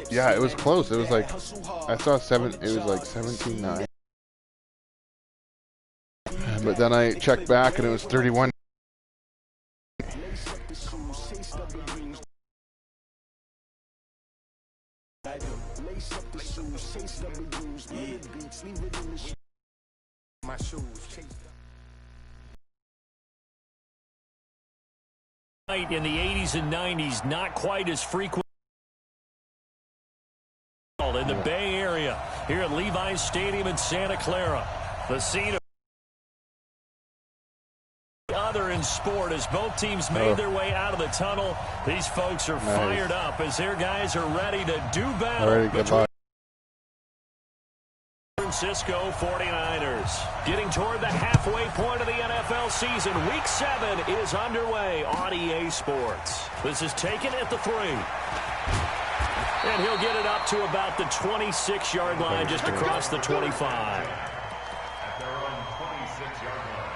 Yeah, it was close. It was like, I saw it was like 17-9. But then I checked back and it was 31. In the 80s and 90s, not quite as frequent in the Bay Area here at Levi's Stadium in Santa Clara. The scene of other in sport as both teams made their way out of the tunnel. These folks are fired up as their guys are ready to do battle. Between Francisco 49ers getting toward the halfway point of the NFL season. Week 7 is underway on EA Sports. This is taken at the 3. And he'll get it up to about the 26-yard line, just across the 25. At their own 26-yard line.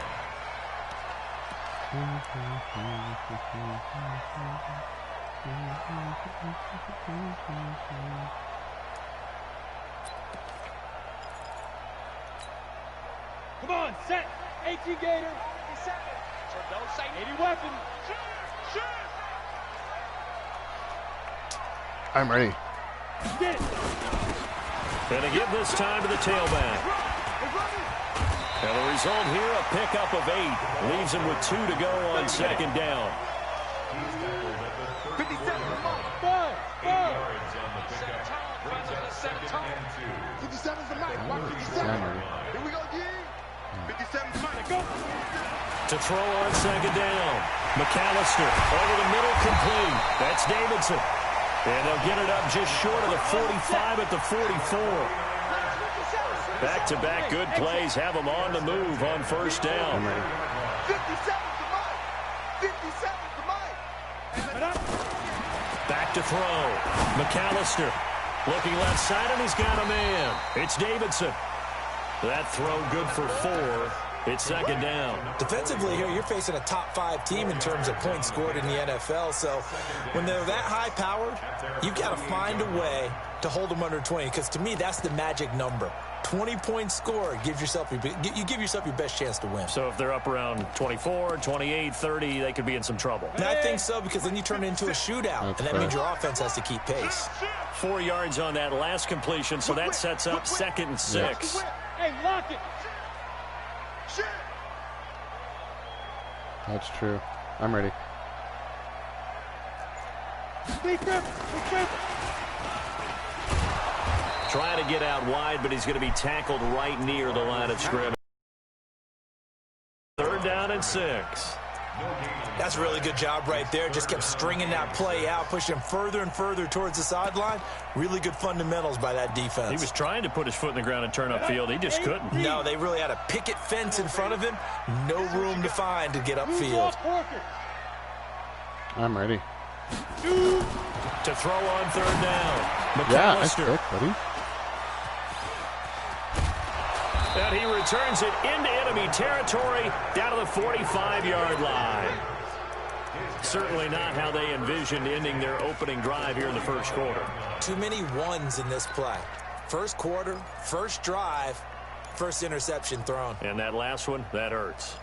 Come on, set. 18 Gator. 87. So don't say 80 weapon. I'm ready. Gonna give this time to the tailback. And the result here, a pickup of 8. Leaves him with 2 to go on 2nd down. 57. 8 yards on the pickup. Brings up 2nd and 2. 57's the mic. Watch 57. Here we go, G. 57's the mic. Go. To throw on 2nd down. McAllister over the middle, complete. That's Davidson. And they'll get it up just short of the 45 at the 44. Back-to-back good plays have them on the move on 1st down. 57's the mic. 57's the mic. Back to throw. McAllister looking left side, and he's got a man. It's Davidson. That throw good for 4. It's 2nd down. Defensively here, you're facing a top 5 team in terms of points scored in the NFL. So when they're that high-powered, you've got to find a way to hold them under 20. Because to me, that's the magic number. 20 points scored gives yourself you give yourself your best chance to win. So if they're up around 24, 28, 30, they could be in some trouble. And I think so, because then you turn it into a shootout, and that means your offense has to keep pace. 4 yards on that last completion, so that sets up 2nd and 6. Hey, lock it. That's true. I'm ready. Trying to get out wide, but he's going to be tackled right near the line of scrimmage. 3rd down and 6. That's a really good job right there. Just kept stringing that play out, pushing him further and further towards the sideline. Really good fundamentals by that defense. He was trying to put his foot in the ground and turn upfield. He just couldn't. No, they really had a picket fence in front of him. No room to find to get upfield. I'm ready. To throw on 3rd down. McAllister. Yeah, that's quick, buddy. And he returns it into enemy territory down to the 45-yard line. Certainly not how they envisioned ending their opening drive here in the 1st quarter. Too many ones in this play. 1st quarter, 1st drive, 1st interception thrown. And that last one, that hurts.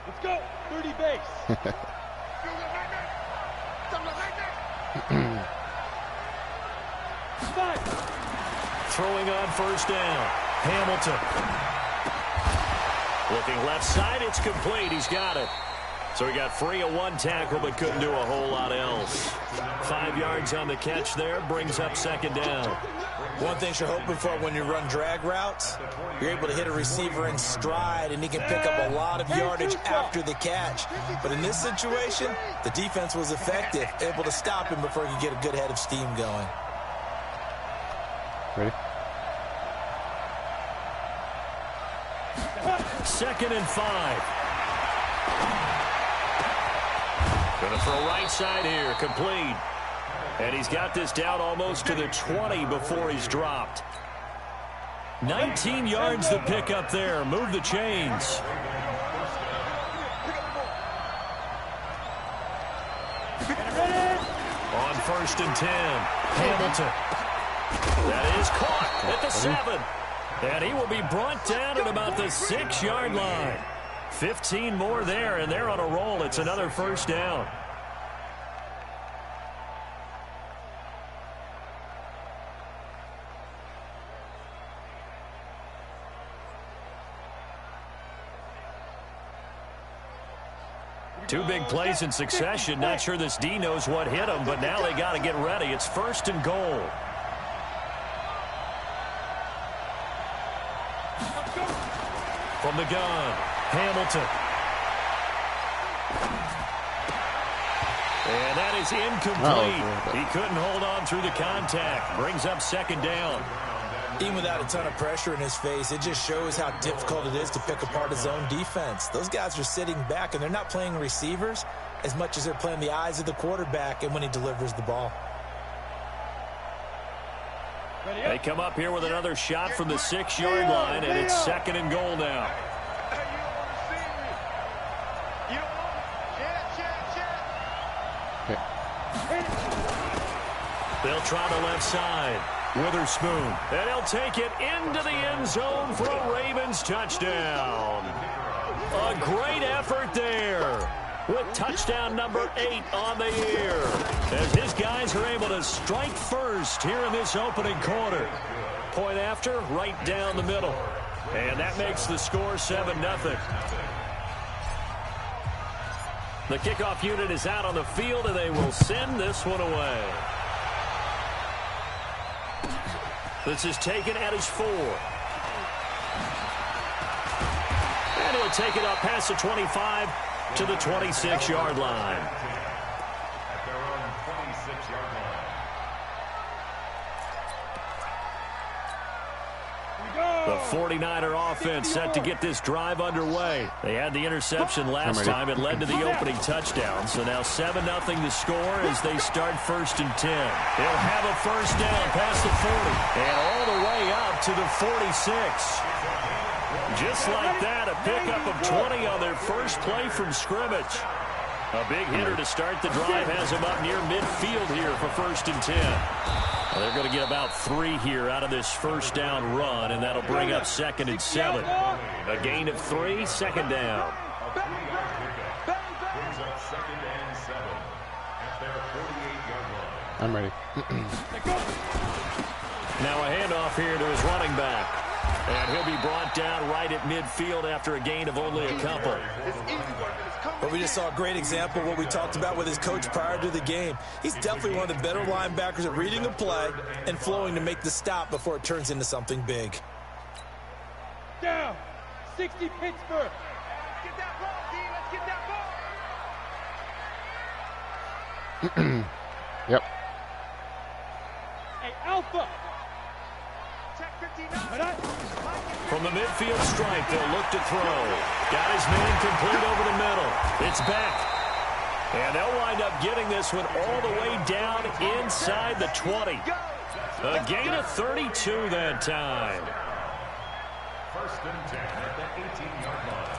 Let's go. 30 base. Throwing on 1st down. Hamilton. Looking left side, it's complete. He's got it. So he got free of 1 tackle, but couldn't do a whole lot else. 5 yards on the catch there, brings up 2nd down. One thing you're hoping for when you run drag routes, you're able to hit a receiver in stride, and he can pick up a lot of yardage after the catch. But in this situation, the defense was effective, able to stop him before he could get a good head of steam going. Ready? 2nd and 5. Going to throw right side here, complete. And he's got this down almost to the 20 before he's dropped. 19 yards to pick up there. Move the chains. On 1st and 10, Hamilton. That is caught at the 7. And he will be brought down at about the 6-yard line. 15 more there, and they're on a roll. It's another 1st down. Two big plays in succession. Not sure this D knows what hit him, but now they got to get ready. It's 1st and goal. From the gun, Hamilton. And that is incomplete. He couldn't hold on through the contact. Brings up 2nd down. Even without a ton of pressure in his face, it just shows how difficult it is to pick apart his own defense. Those guys are sitting back, and they're not playing receivers as much as they're playing the eyes of the quarterback and when he delivers the ball. They come up here with another shot from the 6-yard line, and it's 2nd and goal now. They'll try the left side. Witherspoon. And he'll take it into the end zone for a Ravens touchdown. A great effort there with touchdown number 8 on the year, as his guys are able to strike first here in this opening quarter. Point after, right down the middle. And that makes the score 7-0. The kickoff unit is out on the field, and they will send this one away. This is taken at his 4. And he'll take it up past the 25 to the 26-yard line. At their own 26-yard line. The 49er offense set to get this drive underway. They had the interception last time. It led to the opening touchdown. So now 7-0 the score as they start 1st and 10. They'll have a 1st down past the 40 and all the way up to the 46. Just like that, a pickup of 20 on their first play from scrimmage. A big hitter to start the drive has them up near midfield here for 1st and 10. Well, they're going to get about 3 here out of this 1st down run, and that'll bring up 2nd and 7. A gain of 3, 2nd down. I'm ready. Now a handoff here to his running back. And he'll be brought down right at midfield after a gain of only a couple. But we just saw a great example of what we talked about with his coach prior to the game. He's definitely one of the better linebackers at reading a play and flowing to make the stop before it turns into something big. Down. 60 Pittsburgh. Let's get that ball, team. Let's get that ball. Yep. Hey, Alpha. Check 59. From the midfield stripe, they'll look to throw. Got his man complete over the middle. It's back. And they'll wind up getting this one all the way down inside the 20. A gain of 32 that time. 1st and 10 at the 18-yard line.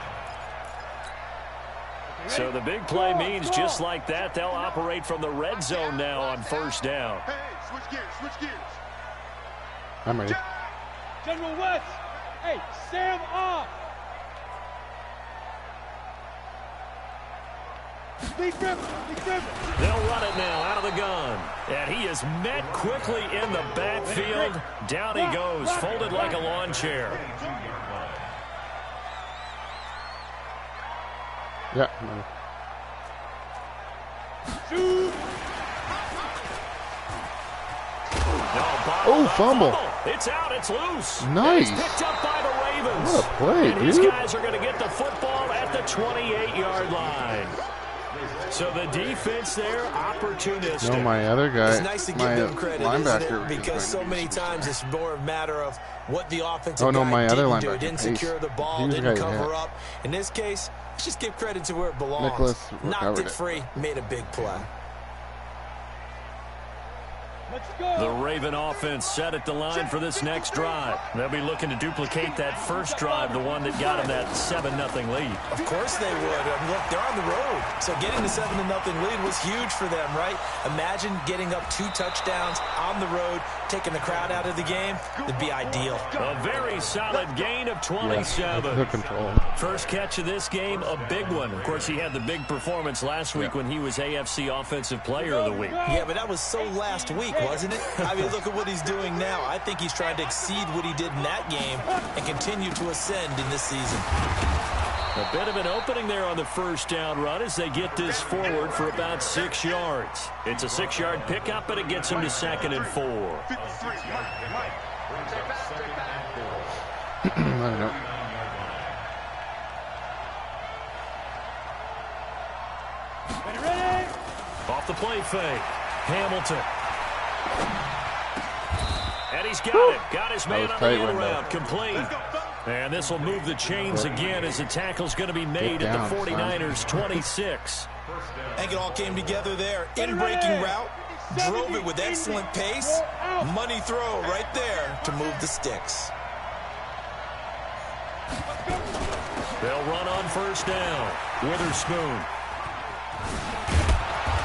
So the big play means just like that, they'll operate from the red zone now on 1st down. Hey, switch gears, switch gears. I'm ready. General West. Hey, Sam off. They'll run it now out of the gun. And he is met quickly in the backfield. Down he goes, folded like a lawn chair. Yeah. Oh, fumble. It's out. It's loose. Nice. It's picked up by the Ravens. What a play, and dude. These guys are going to get the football at the 28-yard line. So the defense there, opportunistic. No, my other guy, it's nice to give my them credit, linebacker, because so many times it's more a matter of what the offensive Oh no, my guy other didn't do. linebacker, Didn't secure the ball, He was the didn't guy who cover hit. up. In this case, let's just give credit to where it belongs. Nicholas Knocked recovered it it. free, made a big play. The Raven offense set at the line for this next drive. They'll be looking to duplicate that first drive, the one that got them that 7-0 lead. Of course they would. I mean, look, they're on the road. So getting the 7-0 lead was huge for them, right? Imagine getting up 2 touchdowns on the road, taking the crowd out of the game. It'd be ideal. A very solid gain of 27. Good control. First catch of this game, a big one. Of course, he had the big performance last week when he was AFC Offensive Player of the Week. Yeah, but that was so last week, wasn't it? I mean, look at what he's doing now. I think he's trying to exceed what he did in that game and continue to ascend in this season. A bit of an opening there on the first down run as they get this forward for about 6 yards. It's a 6-yard pickup, and it gets him to 2nd and 4. I don't know. Off the play fake. Hamilton. And he's got it. Got his man on the end route. Complete. And this will move the chains again as the tackle's going to be made at the 49ers' 26. I think it all came together there. In-breaking route. Drove it with excellent pace. Money throw right there to move the sticks. They'll run on first down. Witherspoon.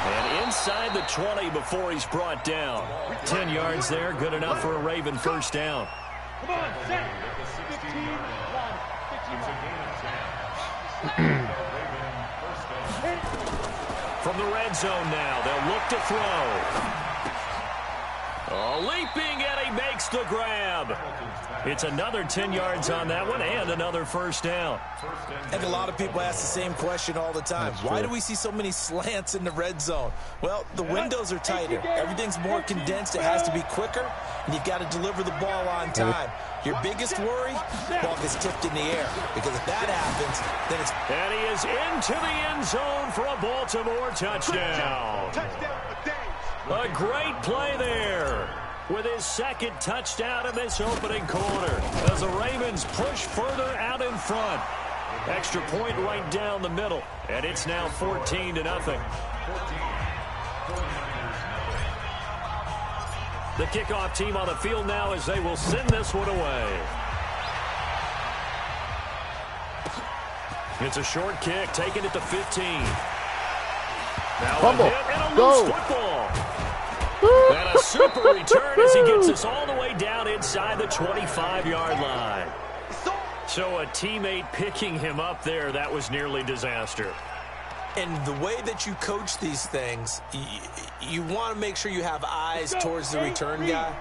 And inside the 20 before he's brought down. 10 yards there, good enough for a Raven first down. Come on, set. 15, 1. From the red zone now, they'll look to throw. Oh, leaping, and he makes the grab. It's another 10 yards on that one and another first down. I think a lot of people ask the same question all the time. Why do we see so many slants in the red zone? Well, the windows are tighter. Everything's more condensed. It has to be quicker, and you've got to deliver the ball on time. Your biggest worry, ball gets tipped in the air, because if that happens, then it's... And he is into the end zone for a Baltimore touchdown. A great play there with his second touchdown in this opening quarter as the Ravens push further out in front. Extra point right down the middle, and it's now 14-0. The kickoff team on the field now as they will send this one away. It's a short kick, taking it to 15. Now Fumble. a hit and a loose football. And a super return as he gets us all the way down inside the 25-yard line. So a teammate picking him up there, that was nearly disaster. And the way that you coach these things, you want to make sure you have eyes towards the return guy,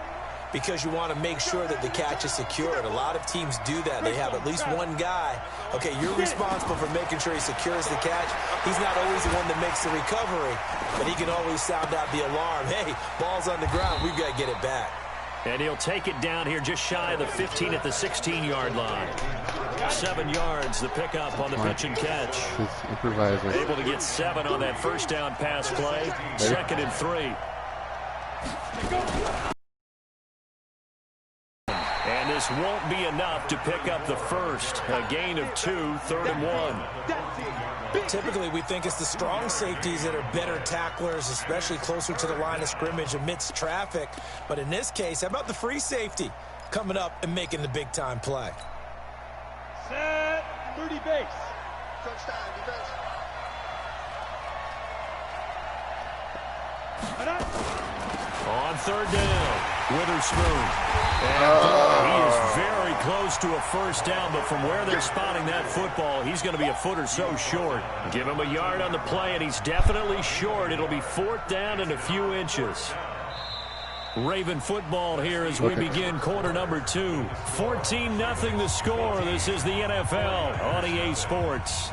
because you want to make sure that the catch is secured. A lot of teams do that. They have at least one guy. Okay, you're responsible for making sure he secures the catch. He's not always the one that makes the recovery, but he can always sound out the alarm. Hey, ball's on the ground. We've got to get it back. And he'll take it down here just shy of the 15 at the 16-yard line. 7 yards, the pickup on the pitch and catch. Able to get 7 on that first down pass play. 2nd and 3. And this won't be enough to pick up the first. A gain of 2, 3rd and 1. Typically, we think it's the strong safeties that are better tacklers, especially closer to the line of scrimmage amidst traffic. But in this case, how about the free safety coming up and making the big-time play? Set, 30 base. Touchdown, defense. On 3rd down, Witherspoon. And he is very close to a first down, but from where they're spotting that football, he's going to be a foot or so short. Give him a yard on the play, and he's definitely short. It'll be 4th down and a few inches. Raven football here as we begin quarter number 2. 14-0 the score. This is the NFL on EA Sports.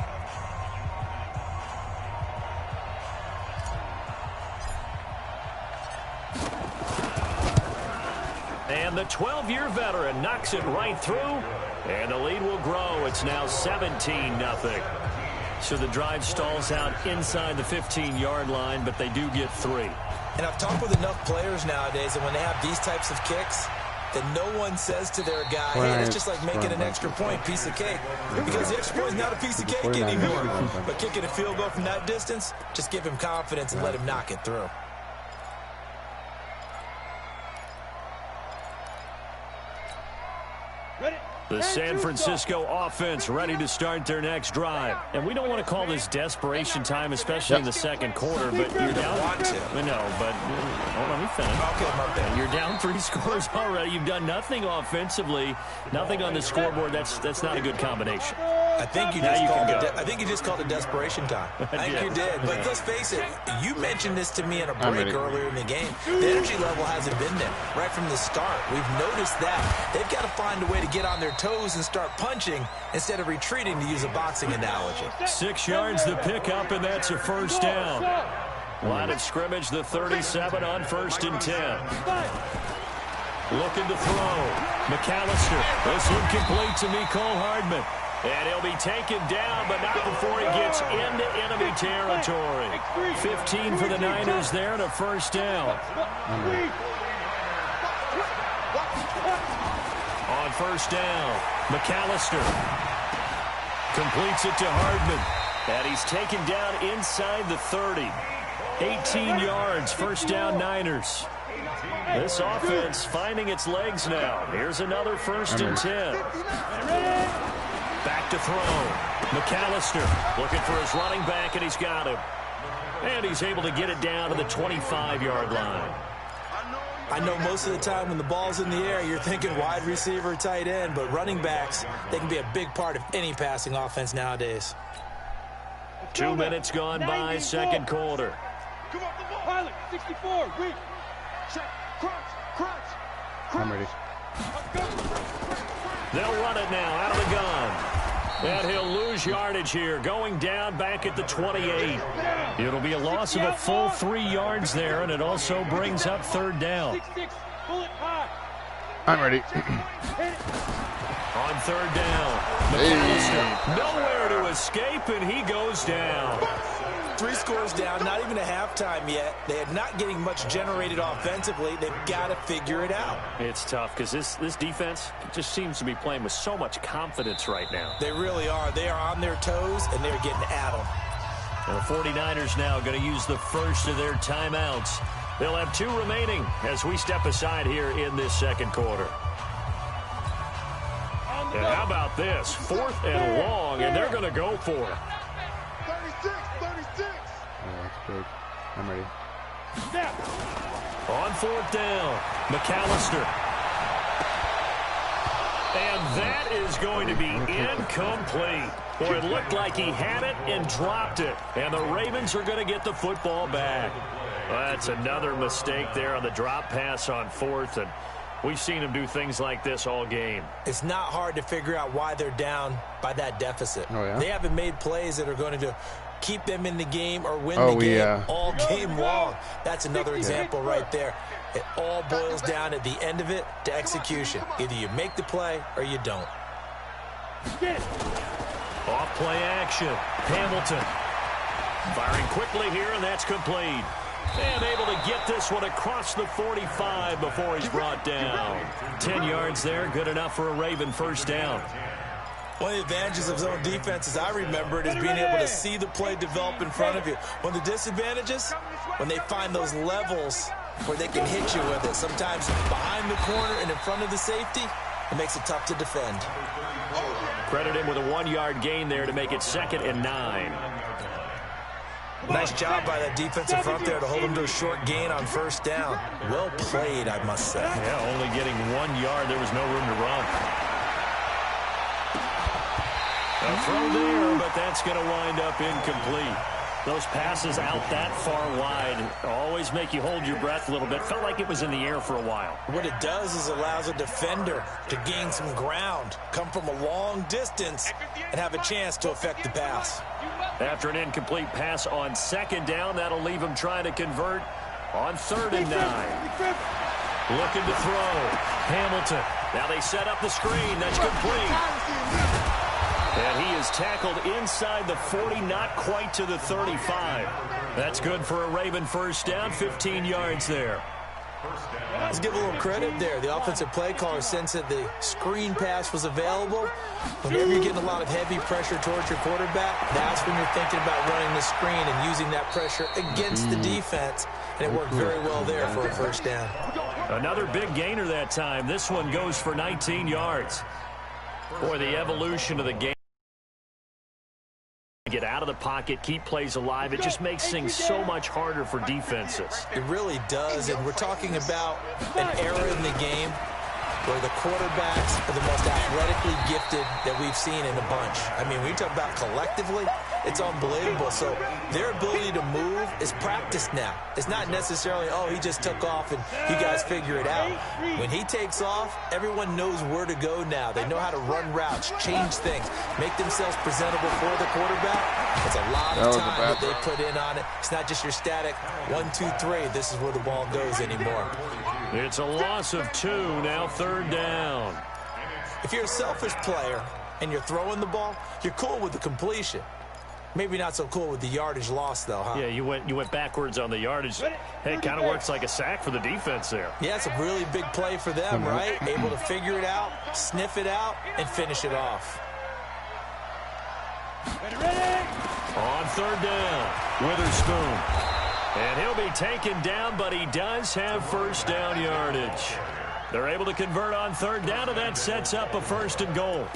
And the 12-year veteran knocks it right through, and the lead will grow. It's now 17-0. So the drive stalls out inside the 15-yard line, but they do get 3. And I've talked with enough players nowadays that when they have these types of kicks, that no one says to their guy, hey, it's just like making an extra point, piece of cake. Because the extra point is not a piece of cake anymore. But kicking a field goal from that distance, just give him confidence and let him knock it through. The San Francisco offense ready to start their next drive. And we don't want to call this desperation time, especially in the second quarter, but you're down. No, but hold on, let me finish. Okay, my bad. You're down 3 scores already. You've done nothing offensively, nothing on the scoreboard. That's not a good combination. I think you just called it desperation time. I think you did. But let's face it, you mentioned this to me in a break earlier in the game. The energy level hasn't been there right from the start. We've noticed that. They've got to find a way to get on their toes and start punching instead of retreating, to use a boxing analogy. 6 yards to pick up, and that's a first down. Line of scrimmage, the 37 on 1st and 10. Looking to throw. McAllister. This one complete to Mecole Hardman. And he'll be taken down, but not before he gets into enemy territory. 15 for the Niners there and a first down. On first down, McAllister completes it to Hardman. And he's taken down inside the 30. 18 yards, first down Niners. This offense finding its legs now. Here's another 1st and 10. Back to throw. McAllister looking for his running back, and he's got him. And he's able to get it down to the 25-yard line. I know most of the time when the ball's in the air, you're thinking wide receiver, tight end, but running backs, they can be a big part of any passing offense nowadays. 2 minutes gone by, second quarter. Come on, pilot, 64, reach, check, crunch. I'm ready. They'll run it now out of the gun. And he'll lose yardage here, going down back at the 28. It'll be a loss of a full 3 yards there, and it also brings up 3rd down. I'm ready. On 3rd down, McAllister nowhere to escape, and he goes down. 3 scores down, not even a halftime yet. They are not getting much generated offensively. They've got to figure it out. It's tough because this defense just seems to be playing with so much confidence right now. They really are. They are on their toes, and they're getting at them. And the 49ers now going to use the first of their timeouts. They'll have 2 remaining as we step aside here in this second quarter. And how about this? 4th and long, and they're going to go for it. 36. Yeah, that's big. I'm ready. On 4th down, McAllister. And that is going to be incomplete. Boy, it looked like he had it and dropped it. And the Ravens are going to get the football back. That's another mistake there on the drop pass on 4th. And we've seen him do things like this all game. It's not hard to figure out why they're down by that deficit. Oh, yeah? They haven't made plays that are going to keep them in the game or win the game all game long. That's another example right there. It all boils down at the end of it to execution. Either you make the play or you don't. Off play action. Hamilton firing quickly here, and that's complete. And able to get this one across the 45 before he's brought down. 10 yards there, good enough for a Raven first down. One of the advantages of zone defense, as I remember it, is being able to see the play develop in front of you. One of the disadvantages, when they find those levels where they can hit you with it, sometimes behind the corner and in front of the safety, it makes it tough to defend. Credit him with a 1-yard gain there to make it 2nd and 9. Nice job by that defensive front there to hold him to a short gain on first down. Well played, I must say. Yeah, only getting 1 yard. There was no room to run. A throw there, but that's going to wind up incomplete. Those passes out that far wide always make you hold your breath a little bit. Felt like it was in the air for a while. What it does is allows a defender to gain some ground, come from a long distance, and have a chance to affect the pass. After an incomplete pass on 2nd down, that'll leave him trying to convert on 3rd and 9. Looking to throw. Hamilton. Now they set up the screen. That's complete. And he is tackled inside the 40, not quite to the 35. That's good for a Raven first down, 15 yards there. Let's give a little credit there. The offensive play caller sensed that the screen pass was available. Whenever you're getting a lot of heavy pressure towards your quarterback, that's when you're thinking about running the screen and using that pressure against the defense. And it worked very well there for a first down. Another big gainer that time. This one goes for 19 yards. Boy, the evolution of the game. Get out of the pocket, keep plays alive. It just makes things so much harder for defenses. It really does, and we're talking about an era in the game where the quarterbacks are the most athletically gifted that we've seen in a bunch. I mean, when you talk about collectively, it's unbelievable. So their ability to move is practiced now. It's not necessarily, oh, he just took off and you guys figure it out. When he takes off, everyone knows where to go now. They know how to run routes, change things, make themselves presentable for the quarterback. It's a lot of time that they put in on it. It's not just your static 1, 2, 3. This is where the ball goes anymore. It's a loss of 2, now 3rd down. If you're a selfish player and you're throwing the ball, you're cool with the completion. Maybe not so cool with the yardage loss, though, huh? Yeah, you went backwards on the yardage. Hey, it kind of works like a sack for the defense there. Yeah, it's a really big play for them, right? Able to figure it out, sniff it out, and finish it off. On 3rd down, Witherspoon. And he'll be taken down, but he does have 1st down yardage. They're able to convert on 3rd down, and that sets up a 1st and goal.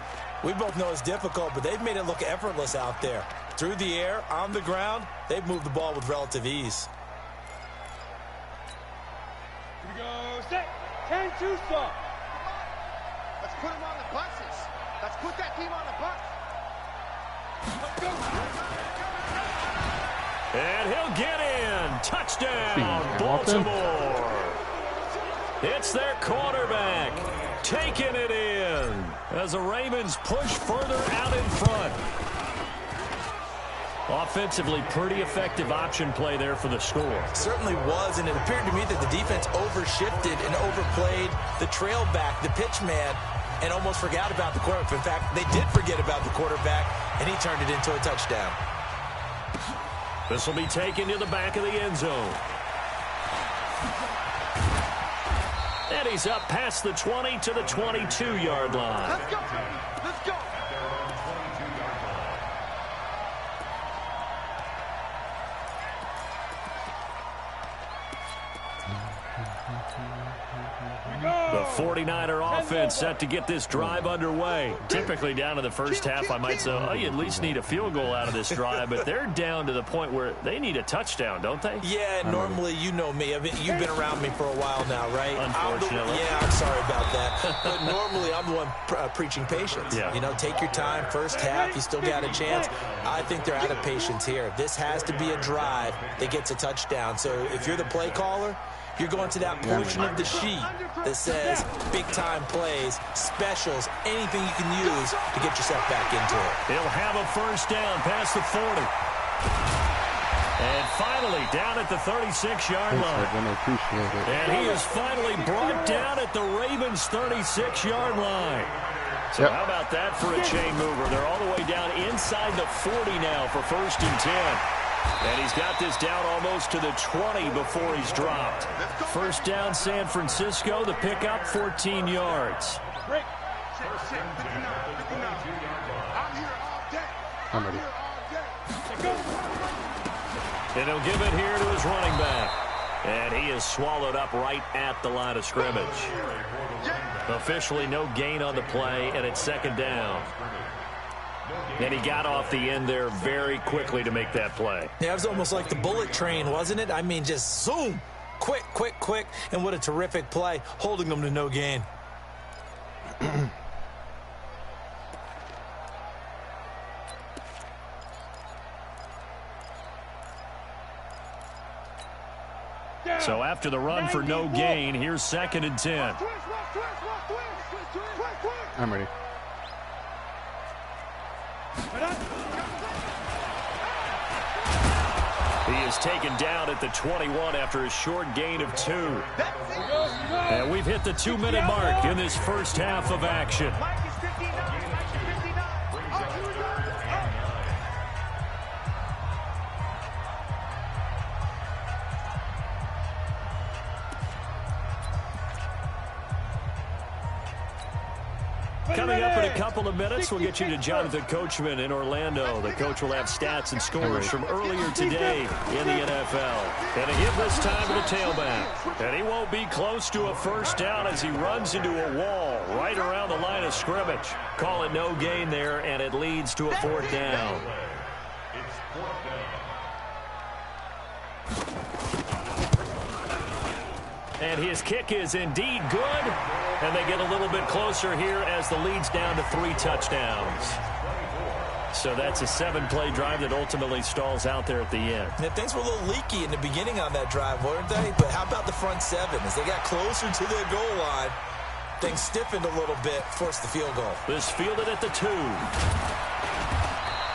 We both know it's difficult, but they've made it look effortless out there. Through the air, on the ground, they've moved the ball with relative ease. Here we go. Set. 10-2 stop. Let's put him on the buses. Let's put that team on the bus. Let's go. And he'll get in. Touchdown, Baltimore. It's their quarterback taking it in as the Ravens push further out in front. Offensively, pretty effective option play there for the score. Certainly was, and it appeared to me that the defense overshifted and overplayed the trail back, the pitch man, and almost forgot about the quarterback. In fact, they did forget about the quarterback, and he turned it into a touchdown. This will be taken to the back of the end zone. And he's up past the 20 to the 22-yard line. Let's go. Let's go. The 49er offense set to get this drive underway. Typically down to the first half, I might say, oh, you at least need a field goal out of this drive, but they're down to the point where they need a touchdown, don't they? Yeah, normally, you know me. I mean, you've been around me for a while now, right? Unfortunately. I'm sorry about that. But normally, I'm the one preaching patience. Yeah. You know, take your time. First half, you still got a chance. I think they're out of patience here. This has to be a drive that gets a touchdown. So if you're the play caller, you're going to that portion of the sheet that says big-time plays, specials, anything you can use to get yourself back into it. He'll have a 1st down past the 40. And finally, down at the 36-yard line. And he is finally brought down at the Ravens' 36-yard line. So how about that for a chain mover? They're all the way down inside the 40 now for 1st and 10. And he's got this down almost to the 20 before he's dropped. 1st down, San Francisco. The pickup, 14 yards. I'm ready. And he'll give it here to his running back. And he is swallowed up right at the line of scrimmage. Officially no gain on the play, and it's 2nd down. And he got off the end there very quickly to make that play. Yeah, it was almost like the bullet train, wasn't it? I mean, just zoom, quick, quick, quick, and what a terrific play, holding them to no gain. So after the run for no gain, here's 2nd and 10. I'm ready. He is taken down at the 21 after a short gain of 2. And we've hit the 2-minute mark in this first half of action. Coming up in a couple of minutes, we'll get you to Jonathan Coachman in Orlando. The coach will have stats and scores from earlier today in the NFL. And a hit this time to the tailback. And he won't be close to a first down as he runs into a wall right around the line of scrimmage. Call it no gain there, and it leads to a fourth down. It's fourth down. And his kick is indeed good. And they get a little bit closer here as the lead's down to 3 touchdowns. So that's a 7-play drive that ultimately stalls out there at the end. And things were a little leaky in the beginning on that drive, weren't they? But how about the front 7? As they got closer to their goal line, things stiffened a little bit, forced the field goal. This fielded at the 2.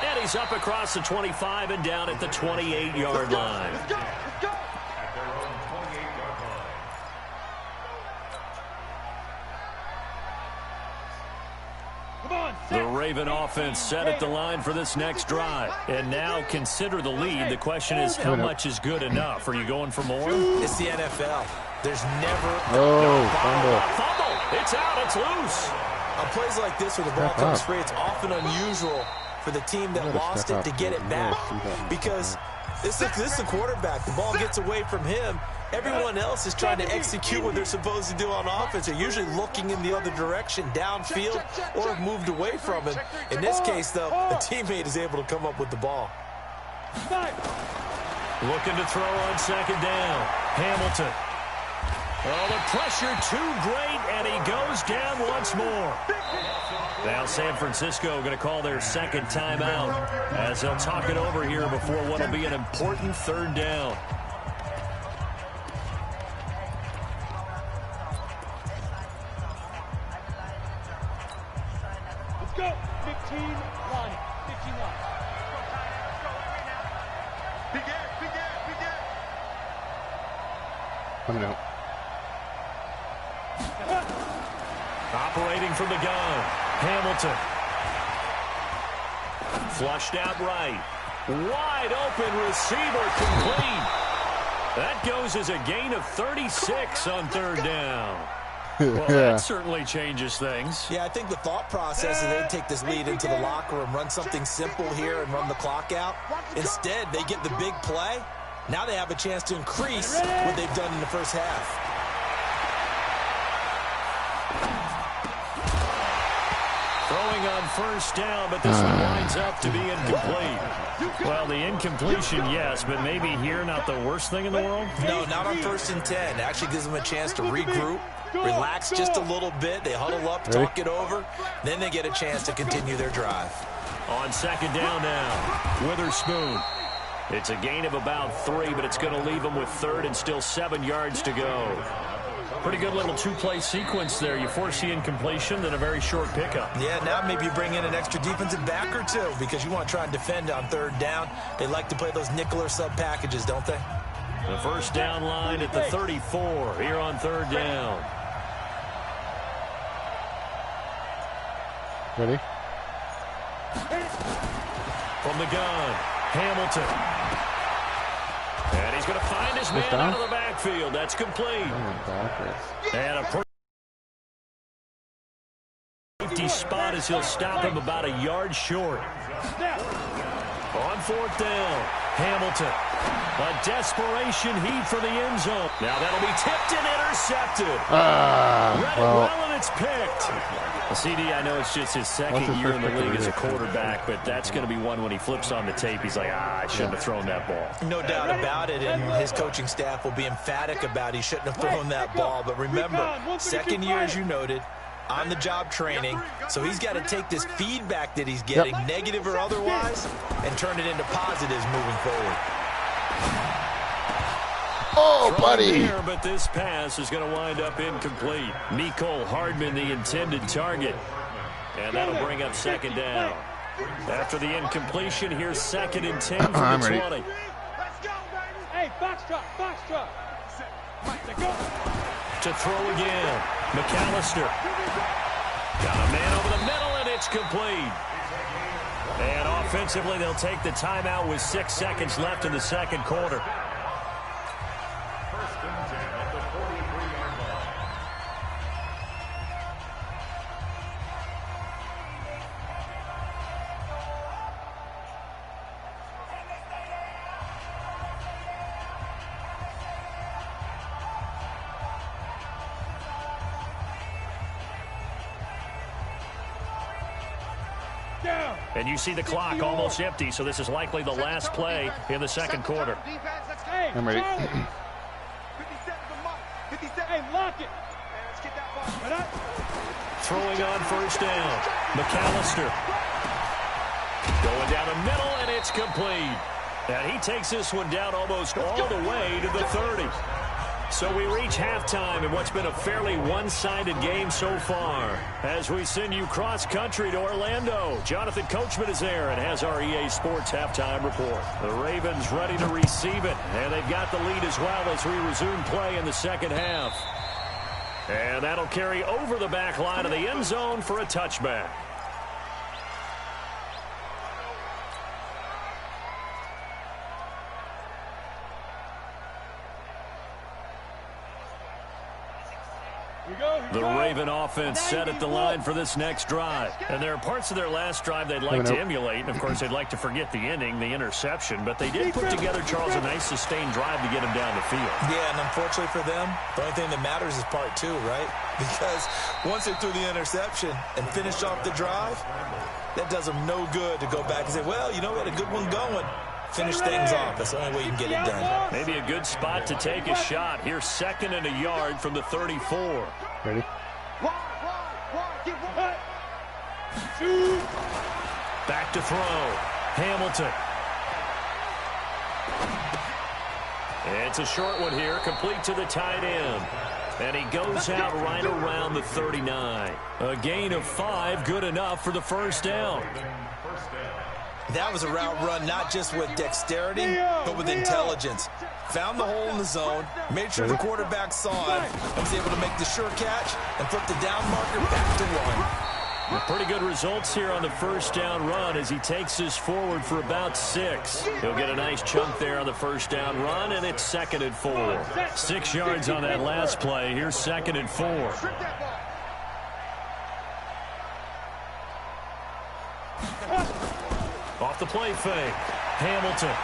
And he's up across the 25 and down at the 28-yard line. Let's go. At their own 28-yard line. The Raven offense set at the line for this next drive. And now consider the lead. The question is, how much is good enough? Are you going for more? It's the NFL. There's never... fumble. Fumble. It's out. It's loose. On plays like this where the ball comes free, it's often unusual for the team that lost it to get it back. Because this is the quarterback. The ball gets away from him. Everyone else is trying to execute what they're supposed to do on offense. They're usually looking in the other direction, downfield, or have moved away from him. In this case, though, a teammate is able to come up with the ball. Looking to throw on second down. Hamilton. Oh, the pressure too great, and he goes down once more. Now San Francisco going to call their second timeout as they'll talk it over here before what will be an important third down. Let's go. 15 line. 15 line. Big air, big air, big air. Coming out. Operating from the gun. Hamilton. Flushed out right. Wide open receiver complete. That goes as a gain of 36 on third down. Well, that certainly changes things. Yeah, I think the thought process is they take this lead into the locker room, run something simple here and run the clock out. Instead, they get the big play. Now they have a chance to increase what they've done in the first half. Throwing on first down, but this one winds up to be incomplete. Well, the incompletion, yes, but maybe here not the worst thing in the world? No, not on 1st and 10. It actually gives them a chance to regroup, relax just a little bit. They huddle up, talk it over. Then they get a chance to continue their drive. On second down now, Witherspoon. It's a gain of about 3, but it's going to leave them with third and still 7 yards to go. Pretty good little 2-play sequence there. You force the incompletion, then a very short pickup. Yeah, now maybe you bring in an extra defensive back or 2 because you want to try and defend on third down. They like to play those nickel or sub packages, don't they? The first down line at the 34 here on third down. Ready? From the gun, Hamilton. And he's going to find his man out of the backfield. That's complete. And a safety spot as he'll stop him about a yard short. On fourth down, Hamilton. A desperation heat for the end zone. Now that'll be tipped and intercepted. Read it well, and it's picked. Well, CD, I know it's just his second year in the league as a quarterback, but that's going to be one when he flips on the tape, he's like, I shouldn't have thrown that ball. No doubt about it, and his coaching staff will be emphatic about he shouldn't have thrown that ball. But remember, second year, as you noted, on-the-job training, so he's got to take this feedback that he's getting, negative or otherwise, and turn it into positives moving forward. Oh, buddy. There, but this pass is going to wind up incomplete. Mecole Hardman, the intended target. And that'll bring up second down. After the incompletion, here's 2nd and 10 from the 20. Let's go, baby. Hey, box drop, box drop. To throw again, McAllister. Got a man over the middle, and it's complete. And offensively, they'll take the timeout with 6 seconds left in the second quarter. And you see the clock almost empty, so this is likely the last play in the second quarter. I'm ready. 57 Hey, lock it. Throwing on first down. McAllister. Going down the middle, and it's complete. And he takes this one down almost all the way to the 30. So we reach halftime in what's been a fairly one-sided game so far. As we send you cross-country to Orlando, Jonathan Coachman is there and has our EA Sports halftime report. The Ravens ready to receive it, and they've got the lead as well as we resume play in the second half. And that'll carry over the back line of the end zone for a touchback. The Raven offense set at the line for this next drive. And there are parts of their last drive they'd like to emulate. And, of course, they'd like to forget the ending, the interception. But they did put together, Charles, a nice sustained drive to get him down the field. Yeah, and unfortunately for them, the only thing that matters is part two, right? Because once they threw the interception and finished off the drive, that does them no good to go back and say, well, you know, we had a good one going. Finish things off. That's the only way you can get it done. Maybe a good spot to take a shot. Here's 2nd and a yard from the 34. Ready? Back to throw. Hamilton. It's a short one here, complete to the tight end. And he goes out right around the 39. A gain of 5, good enough for the first down. That was a route run not just with dexterity, but with intelligence. Found the hole in the zone, made sure the quarterback saw it, and was able to make the sure catch and flip the down marker back to 1. Pretty good results here on the first down run as he takes this forward for about 6. He'll get a nice chunk there on the first down run, and it's 2nd and 4. 6 yards on that last play. Here's 2nd and 4. Off the play fake. Hamilton.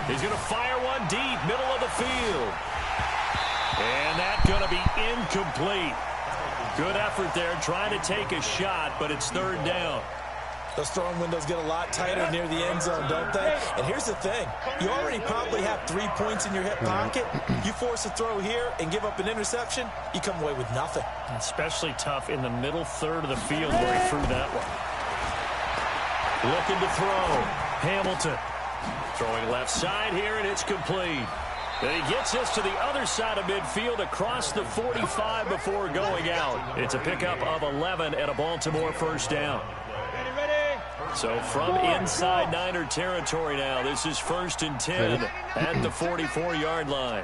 He's going to fire one deep, middle of the field. And that's going to be incomplete. Good effort there, trying to take a shot, but it's 3rd down. Those throwing windows get a lot tighter near the end zone, don't they? And here's the thing. You already probably have 3 points in your hip pocket. You force a throw here and give up an interception, you come away with nothing. Especially tough in the middle third of the field where he threw that one. Looking to throw. Hamilton. Throwing left side here, and it's complete. And he gets this to the other side of midfield across the 45 before going out. It's a pickup of 11 and a Baltimore first down. So from inside Niner territory now, this is 1st and 10 at the 44-yard line.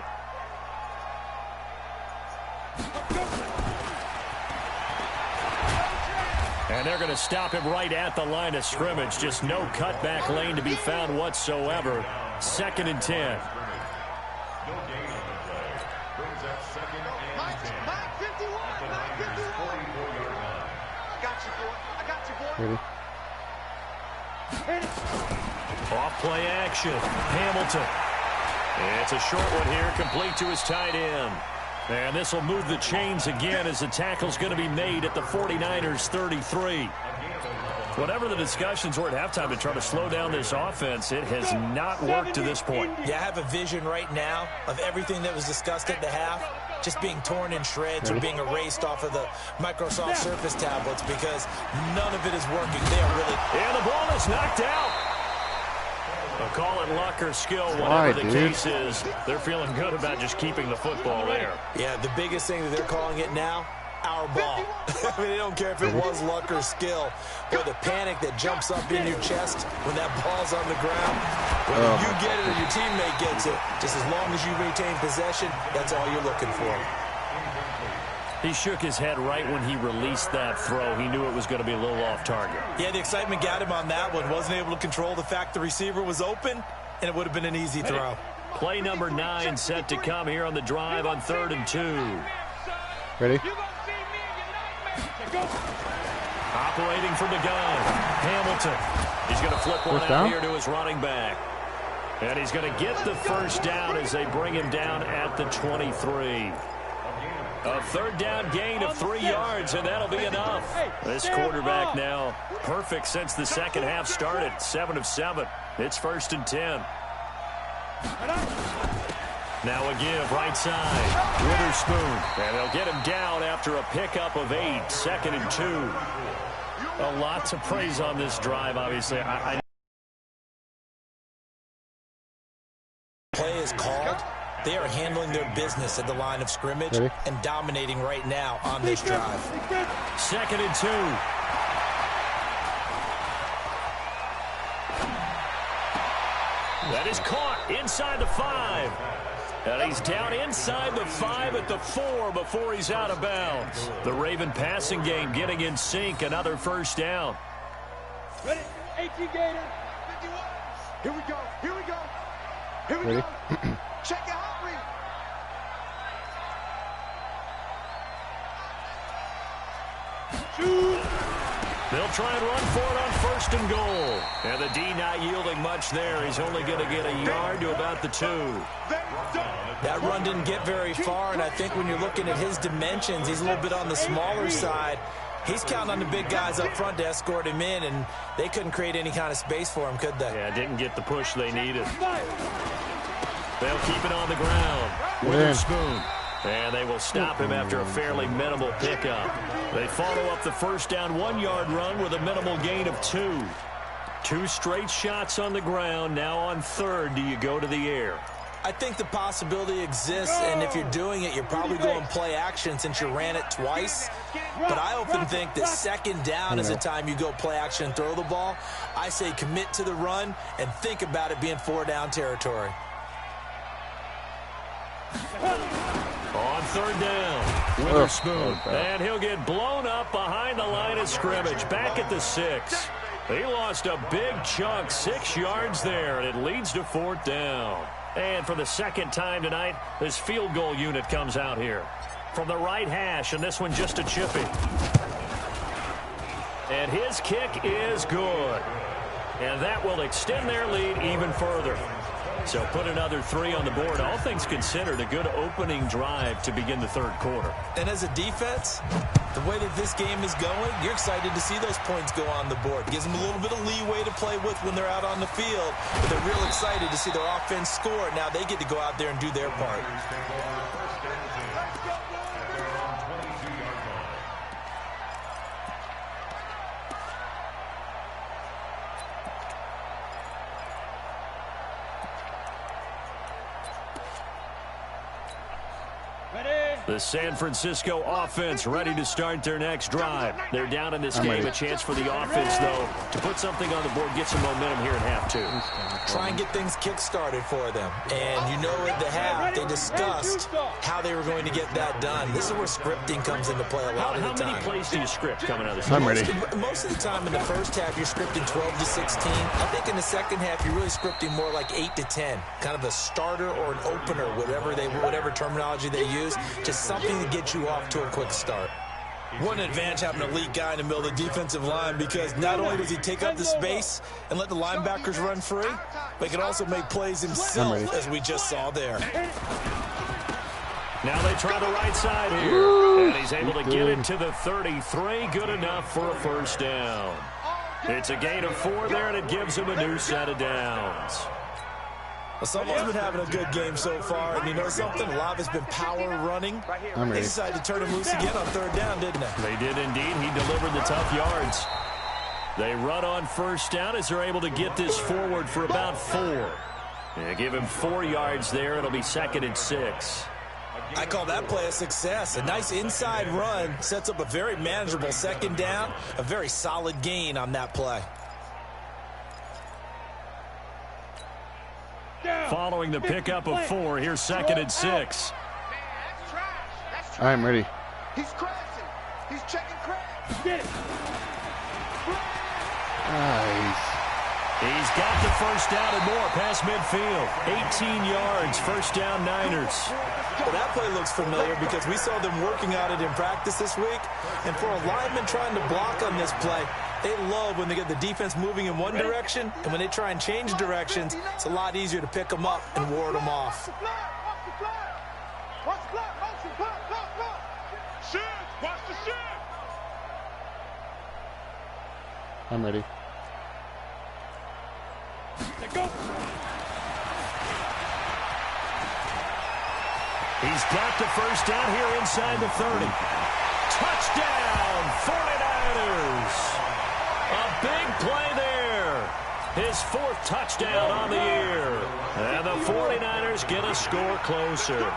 And they're going to stop him right at the line of scrimmage. Just no cutback lane to be found whatsoever. 2nd and 10. Ready? Off play action. Hamilton. It's a short one here, complete to his tight end. And this will move the chains again as the tackle's going to be made at the 49ers 33. Whatever the discussions were at halftime to try to slow down this offense, it has not worked to this point. Yeah, I have a vision right now of everything that was discussed at the half just being torn in shreds or being erased off of the Microsoft Surface tablets because none of it is working. They are really... And the ball is knocked out. They'll call it luck or skill, whatever the case is. They're feeling good about just keeping the football there. Yeah, the biggest thing that they're calling it now, our ball. I mean, they don't care if it was luck or skill. But the panic that jumps up in your chest when that ball's on the ground, whether you get it or your teammate gets it, just as long as you maintain possession, that's all you're looking for. He shook his head right when he released that throw. He knew it was going to be a little off target. Yeah, the excitement got him on that one. Wasn't able to control the fact the receiver was open, and it would have been an easy throw. Play number 9 set to come here on the drive on 3rd and 2. Ready? Operating from the gun. Hamilton. He's going to flip one out here to his running back. And he's going to get the first down as they bring him down at the 23. A third down gain of 3 yards, and that'll be enough. This quarterback now perfect since the second half started. 7 of 7. It's 1st and 10. Now a give right side. Witherspoon. And they'll get him down after a pickup of 8. 2nd and 2. A lot to praise on this drive, obviously. Play is called. They are handling their business at the line of scrimmage and dominating right now on this drive. 2nd and 2. That is caught inside the 5. And he's down inside the 5 at the 4 before he's out of bounds. The Raven passing game getting in sync. Another first down. Ready? 18 Gator. 51. Here we go. Here we go. Here we go. Check it out. They'll try and run for it on 1st and goal. And the D not yielding much there. He's only going to get a yard to about the 2. That run didn't get very far, and I think when you're looking at his dimensions, he's a little bit on the smaller side. He's counting on the big guys up front to escort him in, and they couldn't create any kind of space for him, could they? Yeah, didn't get the push they needed. They'll keep it on the ground. Witherspoon. And they will stop him after a fairly minimal pickup. They follow up the first down 1-yard run with a minimal gain of 2. 2 straight shots on the ground. Now on 3rd, do you go to the air? I think the possibility exists, and if you're doing it, you're probably going play action since you ran it twice. But I often think that 2nd down is the time you go play action and throw the ball. I say commit to the run and think about it being 4-down territory. On 3rd down, Witherspoon. And he'll get blown up behind the line of scrimmage. Back at the 6. He lost a big chunk, 6 yards there, and it leads to 4th down. And for the 2nd time tonight, this field goal unit comes out here. From the right hash, and this one just a chippy. And his kick is good. And that will extend their lead even further. So put another 3 on the board. All things considered, a good opening drive to begin the 3rd quarter. And as a defense, the way that this game is going, you're excited to see those points go on the board. Gives them a little bit of leeway to play with when they're out on the field. But they're real excited to see their offense score. Now they get to go out there and do their part. The San Francisco offense ready to start their next drive. They're down in this game. A chance for the offense, though, to put something on the board, get some momentum here in half 2. Try and get things kick-started for them. And you know at the half, they discussed how they were going to get that done. This is where scripting comes into play a lot of the time. How many plays do you script coming out of this? I'm ready. Most of the time in the first half, you're scripting 12 to 16. I think in the second half, you're really scripting more like 8 to 10. Kind of a starter or an opener, whatever terminology they use. Just something to get you off to a quick start. One advantage having an elite guy in the middle of the defensive line, because not only does he take up the space and let the linebackers run free, but he can also make plays himself, as we just saw there. Now they try the right side here, and he's able to get it to the 33. Good enough for a 1st down. It's a gain of 4 there, and it gives him a new set of downs. Well, someone's been having a good game so far, and you know something? A lot of it's been power running. They decided to turn him loose again on 3rd down, didn't they? They did indeed. He delivered the tough yards. They run on 1st down as they're able to get this forward for about 4. They give him 4 yards there. It'll be 2nd and 6. I call that play a success. A nice inside run sets up a very manageable 2nd down. A very solid gain on that play. Following the pickup of 4, here's 2nd and 6. I'm ready. He's crashing. He's checking crash. Get it. Nice. He's got the 1st down and more past midfield. 18 yards, 1st down Niners. Well, that play looks familiar because we saw them working on it in practice this week. And for a lineman trying to block on this play, they love when they get the defense moving in one direction, and when they try and change directions, it's a lot easier to pick them up and ward them off. shift. Watch the shift. I'm ready. Let go. He's got the first down here inside the 30. Touchdown, 49ers. A big play there. His fourth touchdown on the year. And the 49ers get a score closer.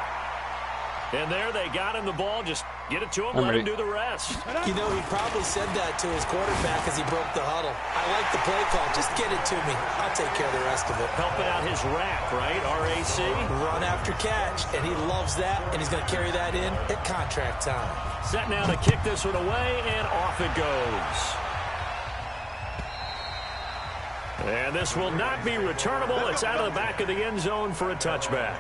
And there they got him the ball. Just get it to him, let him do the rest. You know, he probably said that to his quarterback as he broke the huddle. I like the play call. Just get it to me. I'll take care of the rest of it. Helping out his RAC, right? R-A-C. Run after catch, and he loves that, and he's going to carry that in at contract time. Set now to kick this one away, and off it goes. And this will not be returnable. It's out of the back of the end zone for a touchback.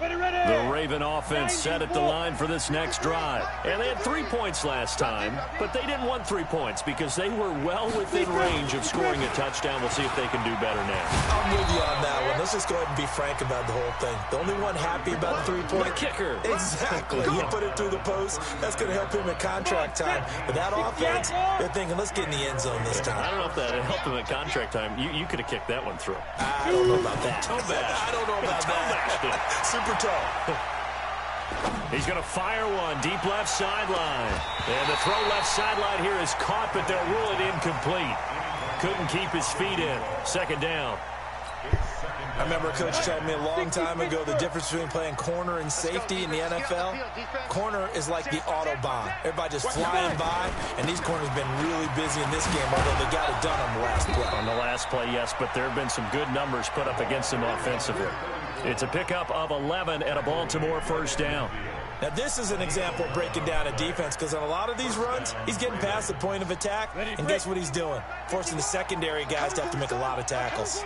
The Raven offense set at the line for this next drive. And they had 3 points last time, but they didn't want 3 points because they were well within range of scoring a touchdown. We'll see if they can do better now. I'm with you on that one. Let's just go ahead and be frank about the whole thing. The only one happy about the 3-point. The kicker. Exactly. He put it through the post. That's going to help him at contract time. But that offense, they're thinking, let's get in the end zone this time. I don't know if that helped him at contract time. You could have kicked that one through. I don't know about that. Toe bash. I don't know about that. Super toe. He's going to fire one deep left sideline. And the throw left sideline here is caught, but they'll rule it incomplete. Couldn't keep his feet in. Second down. I remember a coach telling me a long time ago the difference between playing corner and safety in the NFL. Corner is like the Autobahn. Everybody just flying by, and these corners have been really busy in this game, although they got it done on the last play. On the last play, yes, but there have been some good numbers put up against him offensively. It's a pickup of 11 and a Baltimore first down. Now, this is an example of breaking down a defense because on a lot of these runs, he's getting past the point of attack, and guess what he's doing? Forcing the secondary guys to have to make a lot of tackles.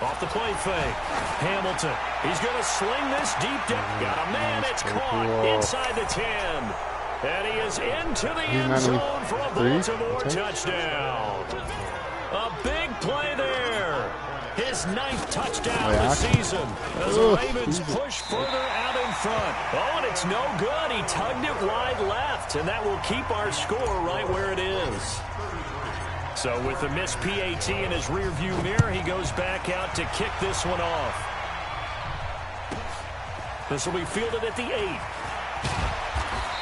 Off the play fake. Hamilton. He's going to sling this deep down. Got a man. It's caught inside the 10. And he is into the end zone for a Baltimore touchdown. A big play there. His 9th touchdown of the season as the Ravens push further out in front. Oh, and it's no good. He tugged it wide left, and that will keep our score right where it is. So with the missed PAT in his rearview mirror, he goes back out to kick this one off. This will be fielded at the 8.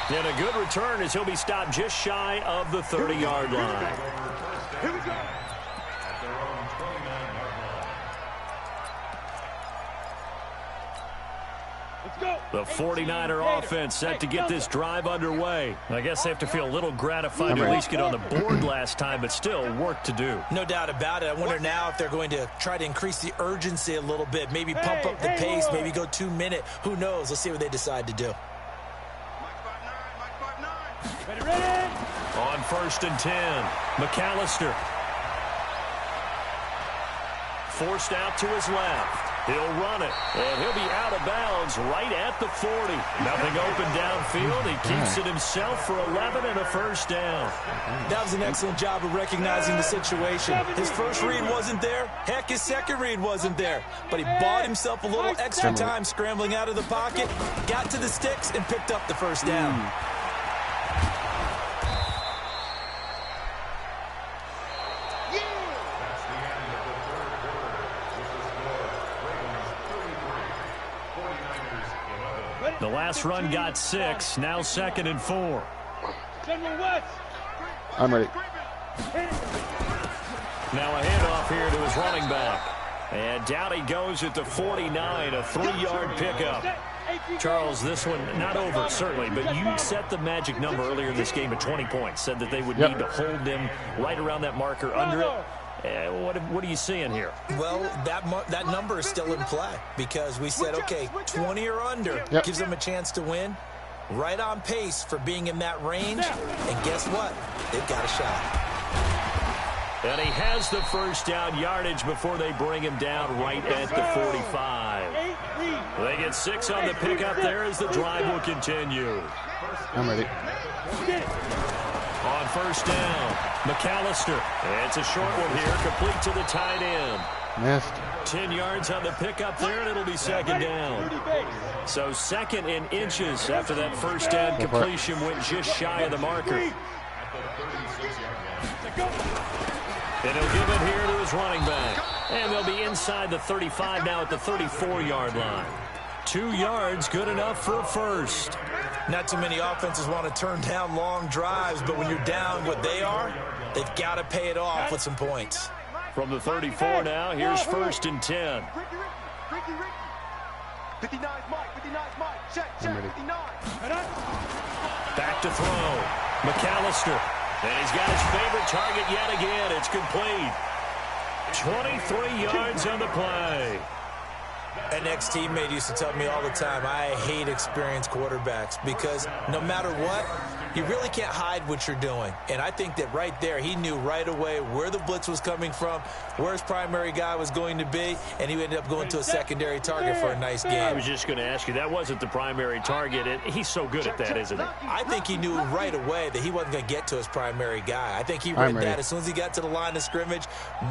And a good return as he'll be stopped just shy of the 30-yard line. Here we go. At their own 29-yard line. Let's go. The 49er offense set to get this drive underway. I guess they have to feel a little gratified to at least get on the board last time, but still work to do. No doubt about it. I wonder now if they're going to try to increase the urgency a little bit, maybe pump up the pace, maybe go 2-minute. Who knows? Let's see what they decide to do. Ready. On 1st and 10, McAllister. Forced out to his left. He'll run it, and he'll be out of bounds right at the 40. Nothing open downfield. He keeps it himself for 11 and a first down. That was an excellent job of recognizing the situation. His first read wasn't there. Heck, his second read wasn't there. But he bought himself a little extra time scrambling out of the pocket, got to the sticks, and picked up the first down. The last run got 6. Now 2nd and 4. General West. I'm ready. Now a handoff here to his running back. And down he goes at the 49, a 3-yard pickup. Charles, this one not over, certainly, but you set the magic number earlier in this game at 20 points. Said that they would need to hold them right around that marker under it. What are you seeing here? Well, that number is still in play because we said, okay, 20 or under gives them a chance to win. Right on pace for being in that range. And guess what? They've got a shot. And he has the first down yardage before they bring him down right at the 45. They get 6 on the pickup there as the drive will continue. I'm ready. On first down, McAllister. It's a short one here, complete to the tight end. Missed. 10 yards on the pickup there, and it'll be second down. So second in inches after that first down completion went just shy of the marker. And he'll give it here to his running back. And they'll be inside the 35 now at the 34-yard line. 2 yards, good enough for a first. Not too many offenses want to turn down long drives, but when you're down what they are, they've got to pay it off with some points. From the 34 now, here's first and 10. 59's Mike, 59's Mike. Check, 59. Back to throw. McAllister. And he's got his favorite target yet again. It's complete. 23 yards on the play. An ex-teammate used to tell me all the time, I hate experienced quarterbacks because no matter what, you really can't hide what you're doing. And I think that right there, he knew right away where the blitz was coming from, where his primary guy was going to be, and he ended up going to a secondary target for a nice game. I was just going to ask you, that wasn't the primary target. He's so good at that, isn't he? I think he knew right away that he wasn't going to get to his primary guy. I think he read that as soon as he got to the line of scrimmage,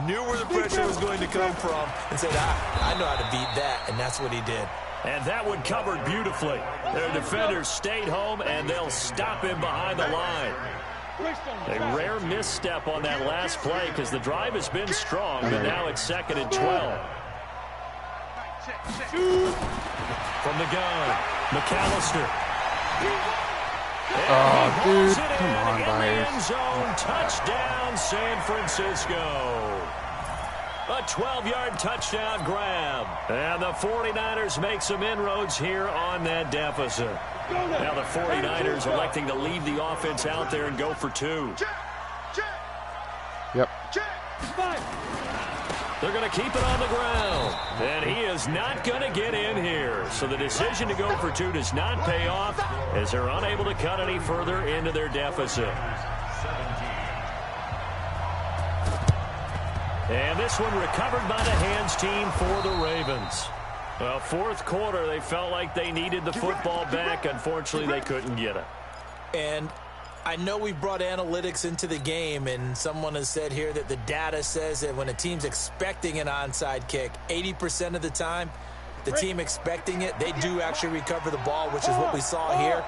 knew where the pressure was going to come from, and said, I know how to beat that, and that's what he did. And that one covered beautifully. Their defenders stayed home, and they'll stop him behind the line. A rare misstep on that last play because the drive has been strong, but now it's second and 12. From the gun, McAllister. Oh, dude, come on, Byers. End zone, touchdown, San Francisco. A 12-yard touchdown grab. And the 49ers make some inroads here on that deficit. Now the 49ers electing to leave the offense out there and go for 2. Yep. They're going to keep it on the ground. And he is not going to get in here. So the decision to go for 2 does not pay off as they're unable to cut any further into their deficit. And this one recovered by the hands team for the Ravens. Well, fourth quarter, they felt like they needed the football back. Unfortunately, they couldn't get it. And I know we brought analytics into the game, and someone has said here that the data says that when a team's expecting an onside kick, 80% of the time, the team expecting it, they do actually recover the ball, which is what we saw here.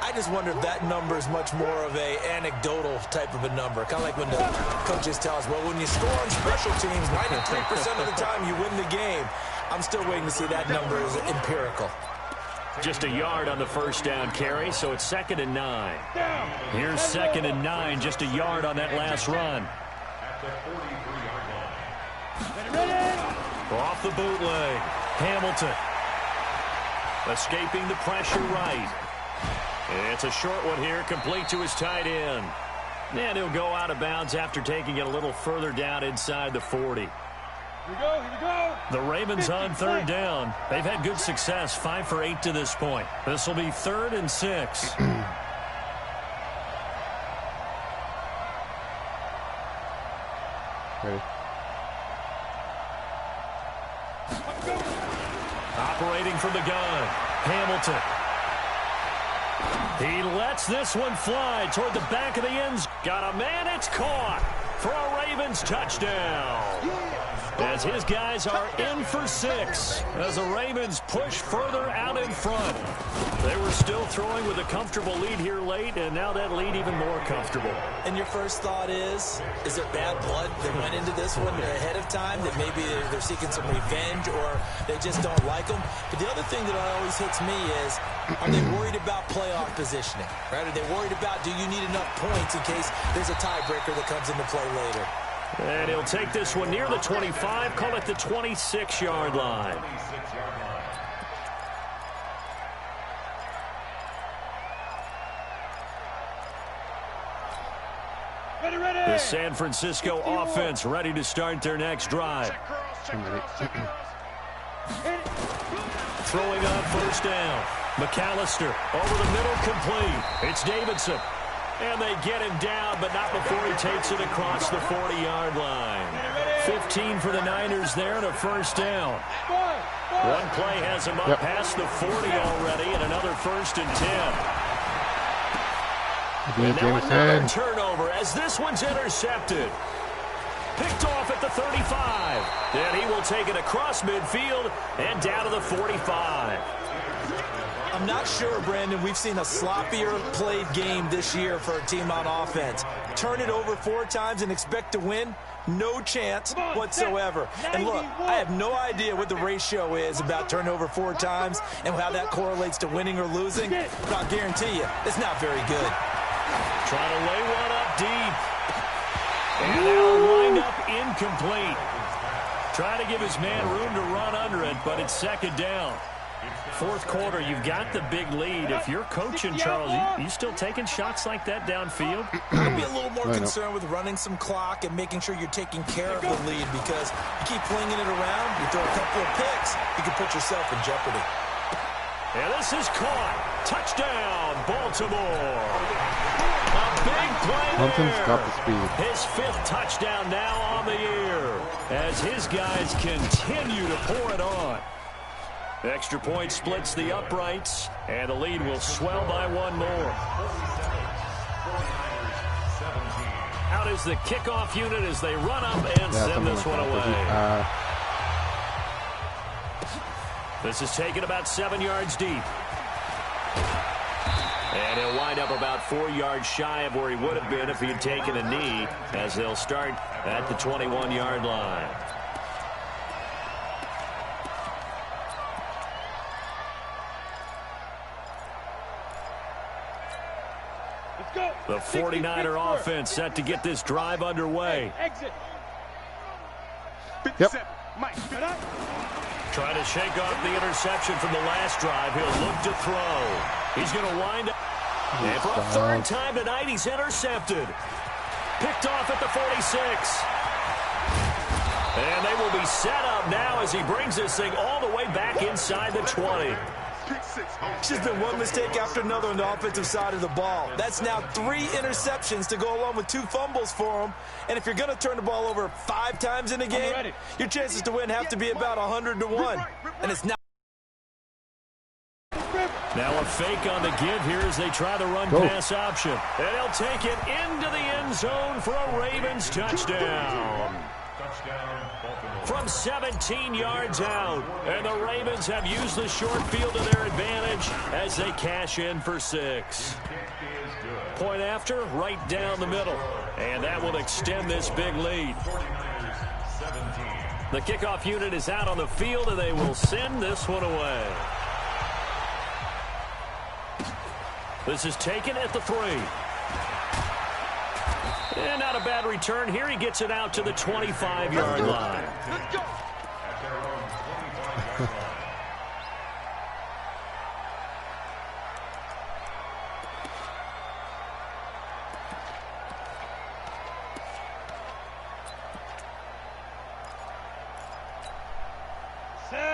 I just wonder if that number is much more of a anecdotal type of a number. Kind of like when the coaches tell us, well, when you score on special teams, 93% of the time you win the game. I'm still waiting to see that number is empirical. Just a yard on the first down carry, so it's second and 9. Here's second and 9, just a yard on that last run. Off the bootleg, Hamilton. Escaping the pressure right. It's a short one here, complete to his tight end. And he'll go out of bounds after taking it a little further down inside the 40. Here we go. The Ravens on third down. They've had good success, 5 for 8 to this point. This will be 3rd and 6. Ready. Operating from the gun, Hamilton. He lets this one fly toward the back of the end zone. Got a man, it's caught for a Ravens touchdown. As his guys are in for 6 as the Ravens push further out in front. They were still throwing with a comfortable lead here late, and now that lead even more comfortable. And your first thought is there bad blood that went into this one ahead of time, that maybe they're seeking some revenge or they just don't like them? But the other thing that always hits me is, are they worried about playoff positioning? Right? Are they worried about, do you need enough points in case there's a tiebreaker that comes into play later? And he'll take this one near the 25, call it the 26-yard line. The San Francisco offense ready to start their next drive. Throwing on first down. McAllister over the middle, complete. It's Davidson. And they get him down, but not before he takes it across the 40-yard line. 15 for the Niners there and a first down. One play has him up past the 40 already, and another 1st and 10. And now another turnover as this one's intercepted. Picked off at the 35. And he will take it across midfield and down to the 45. I'm not sure, Brandon, we've seen a sloppier played game this year for a team on offense. Turn it over 4 times and expect to win? No chance whatsoever. And look, I have no idea what the ratio is about turnover 4 times and how that correlates to winning or losing, but I'll guarantee you, it's not very good. Trying to lay one up deep. And they'll wind up incomplete. Trying to give his man room to run under it, but it's 2nd down. 4th quarter, you've got the big lead. If you're coaching, Charles, you still taking shots like that downfield? I'd be a little more concerned with running some clock and making sure you're taking care of the lead, because you keep flinging it around, you throw a couple of picks, you can put yourself in jeopardy. And this is caught. Touchdown, Baltimore. A big play there. Stop the speed. His 5th touchdown now on the year as his guys continue to pour it on. Extra point splits the uprights, and the lead will swell by 1 more. Out is the kickoff unit as they run up and send this one away. This is taken about 7 yards deep. And he'll wind up about 4 yards shy of where he would have been if he had taken a knee, as they'll start at the 21-yard line. The 49er offense set to get this drive underway. Yep. Trying to shake off the interception from the last drive. He'll look to throw. He's going to wind up. And for a 3rd time tonight, he's intercepted. Picked off at the 46. And they will be set up now as he brings this thing all the way back inside the 20. It's just been one mistake after another on the offensive side of the ball. That's now 3 interceptions to go along with 2 fumbles for him. And if you're going to turn the ball over 5 times in a game, your chances to win have to be about 100-1. And it's not. Now a fake on the give here as they try the run-pass option. And he'll take it into the end zone for a Ravens touchdown. From 17 yards out, and the Ravens have used the short field to their advantage as they cash in for 6. Point after, right down the middle, and that will extend this big lead. The kickoff unit is out on the field, and they will send this one away. This is taken at the 3. And not a bad return here. He gets it out to the 25-yard line. Let's go.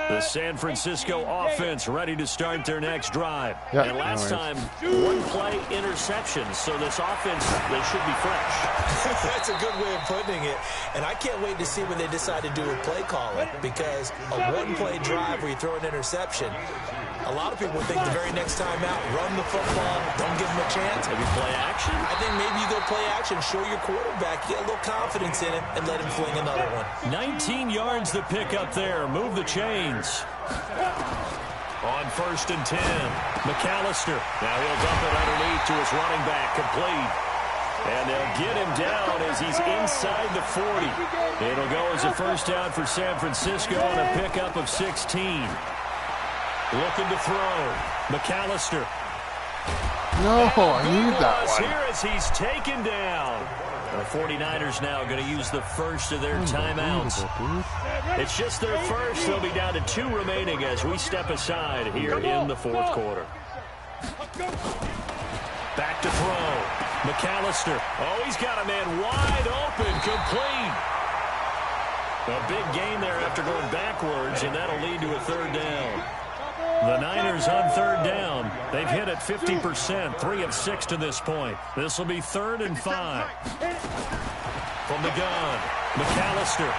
The San Francisco offense ready to start their next drive. Yep. And last time, 1-play interception. So this offense, they should be fresh. That's a good way of putting it. And I can't wait to see what they decide to do with play calling, because a 1-play drive where you throw an interception, a lot of people think the very next time out, run the football, don't give them a chance. Maybe play action? I think maybe you go play action, show your quarterback, get a little confidence in him, and let him fling another one. 19 yards to pick up there. Move the chains. On 1st and 10, McAllister. Now he'll dump it underneath to his running back, complete. And they'll get him down as he's inside the 40. It'll go as a first down for San Francisco on a pickup of 16. Looking to throw. McAllister. No, I need that one. Here as he's taken down. The 49ers now going to use the first of their timeouts. It's just their first. They'll be down to 2 remaining as we step aside here in the 4th quarter. Back to throw. McAllister. Oh, he's got a man wide open, complete. A big gain there after going backwards, and that'll lead to a 3rd down. The Niners on third down. They've hit it 50%, 3 of 6 to this point. This will be 3rd and 5. From the gun, McAllister.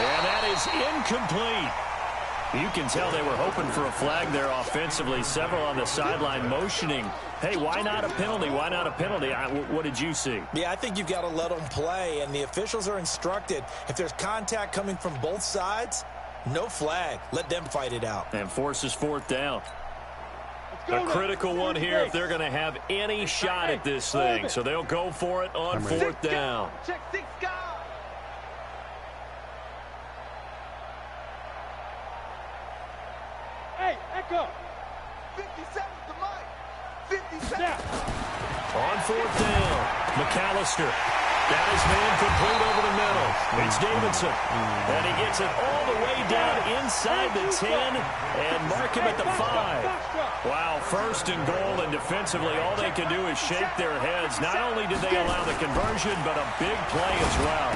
And that is incomplete. You can tell they were hoping for a flag there offensively. Several on the sideline motioning, hey, why not a penalty? Why not a penalty? What did you see? Yeah, I think you've got to let them play, and the officials are instructed. If there's contact coming from both sides, no flag. Let them fight it out. And forces 4th down. A critical one here if they're going to have any shot at this thing. So they'll go for it on 4th down. Check 6 guys. Hey, echo. 57 to Mike. 57. On 4th down, McAllister. Got his man complete over the middle. It's Davidson. And he gets it all the way down inside the 10 and mark him at the 5. Wow, 1st and goal, and defensively all they can do is shake their heads. Not only did they allow the conversion, but a big play as well.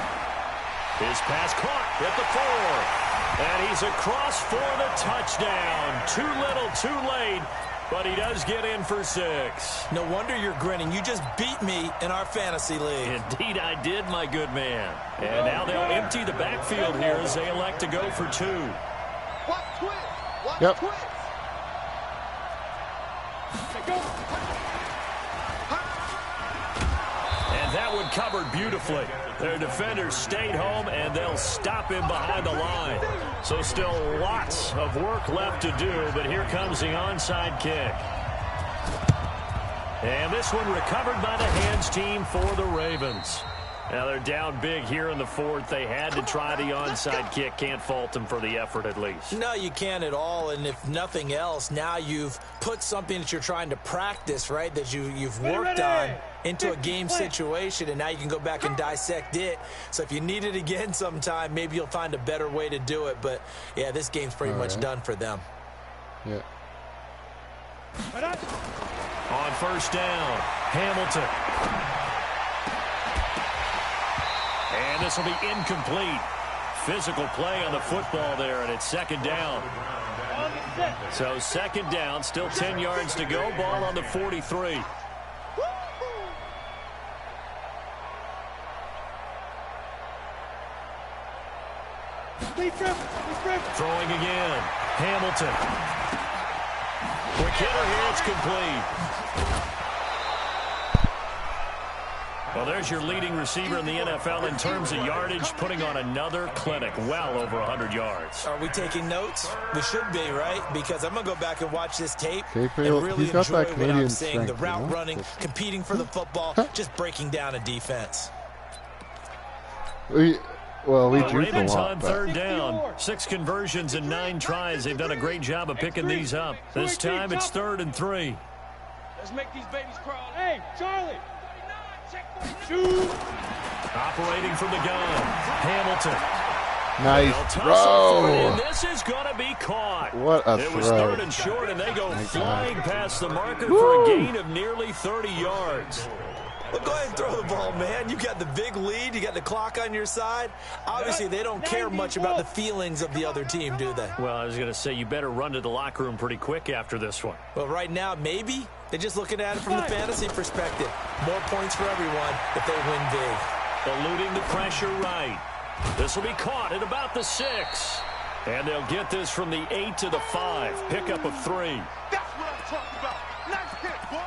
His pass caught at the 4. And he's across for the touchdown. Too little, too late. But he does get in for 6. No wonder you're grinning. You just beat me in our fantasy league. Indeed I did, my good man. And now they'll empty the backfield here as they elect to go for 2. Watch twist. Watch Yep. twist. And that one covered beautifully. Their defenders stayed home, and they'll stop him behind the line. So still lots of work left to do, but here comes the onside kick. And this one recovered by the hands team for the Ravens. Now they're down big here in the 4th. They had to try the onside kick. Can't fault them for the effort at least. No, you can't at all. And if nothing else, now you've put something that you're trying to practice, right, that you've worked on into a game situation, and now you can go back and dissect it. So if you need it again sometime, maybe you'll find a better way to do it. But, yeah, this game's pretty much done for them. Yeah. On 1st down, Hamilton. And this will be incomplete. Physical play on the football there, and it's 2nd down. So 2nd down, still 10 yards to go. Ball on the 43. Throwing again. Hamilton. Quick hitter here. It's complete. Well, there's your leading receiver in the NFL in terms of yardage, putting on another clinic, well over 100 yards. Are we taking notes? We should be, right? Because I'm going to go back and watch this tape Okay, and really he's got enjoy that what Canadian I'm seeing. The strength, route you know? running, competing for the football, just breaking down a defense. We The juke a Ravens lot, on but 3rd down. 6 conversions and 9 tries. They've done a great job of picking these up. This time it's 3rd and 3. Let's make these babies crawl. Hey, Charlie. Operating from the gun. Hamilton. nice Throw. And throw. this is going to be caught. What a It was throw. 3rd and short, and they go My flying God. past the marker Woo. for a gain of nearly 30 yards. Well, go ahead and throw the ball, man. You got the big lead. You got the clock on your side. Obviously, they don't care much about the feelings of the other team, do they? Well, I was going to say, you better run to the locker room pretty quick after this one. Well, right now, maybe. They're just looking at it from the fantasy perspective. More points for everyone if they win big. Eluding the pressure right. This will be caught at about the 6. And they'll get this from the 8 to the 5. Pickup of 3. That's what I'm talking about. Nice hit, boy.